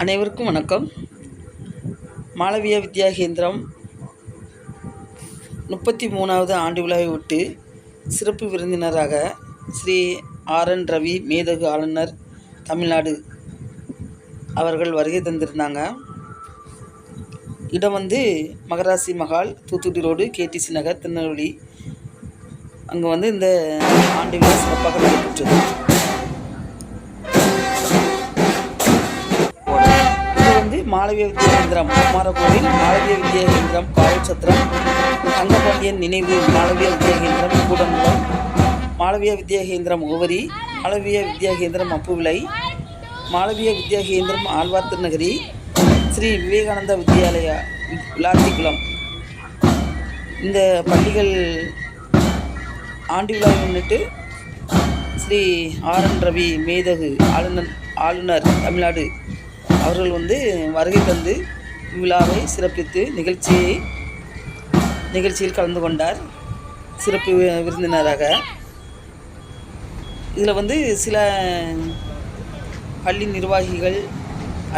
அனைவருக்கும் வணக்கம். மாளவியா வித்யா கேந்திரம் 33வது ஆண்டு விழாவை ஒட்டி சிறப்பு விருந்தினராக ஸ்ரீ ஆர்.என். ரவி மேதகு ஆளுநர் தமிழ்நாடு அவர்கள் வருகை தந்திருந்தாங்க. இடம் மகராசி மஹால், தூத்துக்குடி ரோடு, கேடிசி நகர், திருநெல்வேலி. அங்கே இந்த ஆண்டு விழா சிறப்பாக நடைபெற்றது. மாளவியா வித்யா கேந்திரம் குமாரகோவில், மாளவியா வித்யா கேந்திரம் காவல் சத்திரம், தங்கபாண்டியன் நினைவு மாளவியா வித்யா கேந்திரம் கூடங்குளம், மாளவியா வித்யா கேந்திரம் முகவரி, மாளவியா வித்யா கேந்திரம் அப்புவிளை, மாளவியா வித்யா கேந்திரம் ஆழ்வார் திருநகரி, ஸ்ரீ விவேகானந்தா வித்யாலயா விளாத்திக்குளம். இந்த பள்ளிகள் ஆண்டு விழாவை முன்னிட்டு ஸ்ரீ ஆர்.என். ரவி மேதகு ஆளுநர் தமிழ்நாடு அவர்கள் வருகை தந்து விழாவை சிறப்பித்து நிகழ்ச்சியில் கலந்து கொண்டார் சிறப்பு விருந்தினராக. இதில் சில பள்ளி நிர்வாகிகள்,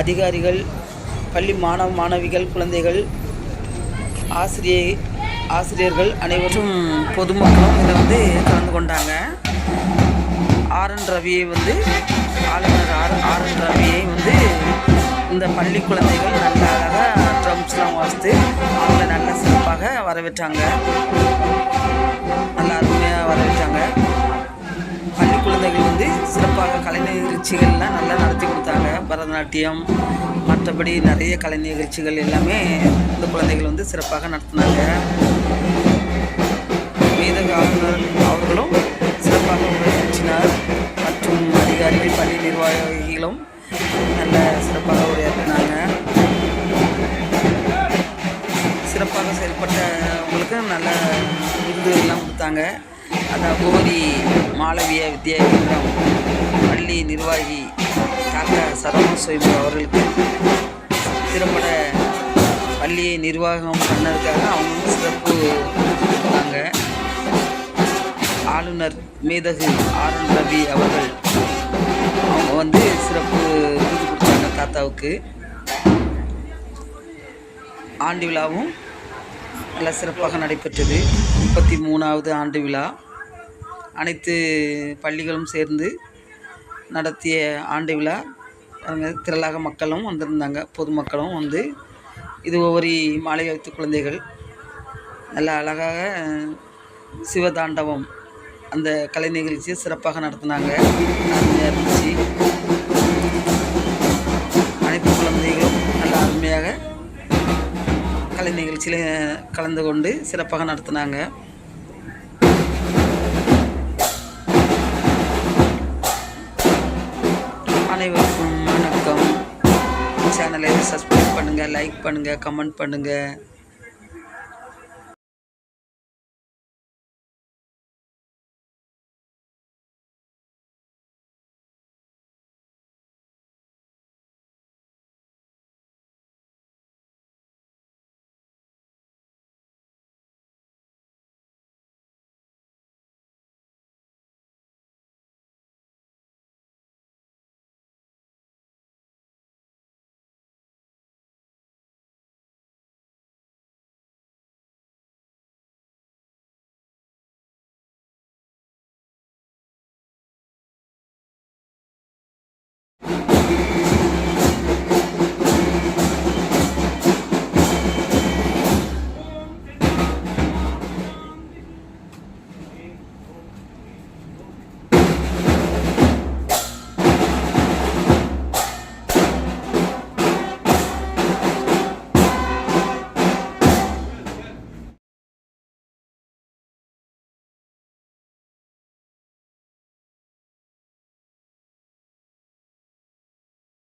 அதிகாரிகள், பள்ளி மாணவிகள், குழந்தைகள், ஆசிரியர்கள் அனைவரும் பொதுமக்களும் இதில் கலந்து கொண்டாங்க. ஆர்.என். ரவியை ஆளுநர் ஆர்.என். ரவியை இந்த பள்ளி குழந்தைகள் நல்ல அழகாக ட்ரம்ஸ்லாம் வாசித்து அவங்கள நல்ல சிறப்பாக வரவேற்றாங்க. நல்ல அருமையாக வரவேற்றாங்க. பள்ளி குழந்தைகள் சிறப்பாக கலை நிகழ்ச்சிகள்லாம் நல்லா நடத்தி கொடுத்தாங்க. பரதநாட்டியம், மற்றபடி நிறைய கலை நிகழ்ச்சிகள் எல்லாமே இந்த குழந்தைகள் சிறப்பாக நடத்தினாங்க. மேதகு ஆளுநர் அவர்களும் சிறப்பாக உரையாற்றினார். மற்றும் அதிகாரிகள், பள்ளி நிர்வாகிகளும் நல்ல சிறப்பாக உரையாற்றினாங்க. சிறப்பாக செயல்பட்டவங்களுக்கு நல்ல விருது எல்லாம் கொடுத்தாங்க. கோரி மாளவியா வித்யா கேந்திரம் பள்ளி நிர்வாகி டாக்டர் சரவண சோய்பு அவர்களுக்கு திறம்பட பள்ளியை நிர்வாகம் பண்ணதுக்காக அவங்க சிறப்பு கொடுத்தாங்க. ஆளுநர் மேதகு ஆர்.என். ரவி அவர்கள் அவங்க சிறப்பு விருது கொடுத்தாங்க தாத்தாவுக்கு. ஆண்டு விழாவும் நல்ல சிறப்பாக நடைபெற்றது. 33வது ஆண்டு விழா அனைத்து பள்ளிகளும் சேர்ந்து நடத்திய ஆண்டு விழா. திரளாக மக்களும் வந்திருந்தாங்க. பொதுமக்களும் இது ஒவ்வொரு மாளவியா வித்யா குழந்தைகள் நல்ல அழகாக சிவதாண்டவம் அந்த கலை நிகழ்ச்சியை சிறப்பாக நடத்தினாங்க. அருமையாக இருந்துச்சு. அனைத்து குழந்தைகளும் நல்ல அருமையாக கலை நிகழ்ச்சியில் கலந்து கொண்டு சிறப்பாக நடத்தினாங்க. அனைவருக்கும் வணக்கம். சேனலை சப்ஸ்கிரைப் பண்ணுங்கள், லைக் பண்ணுங்கள், கமெண்ட் பண்ணுங்கள்.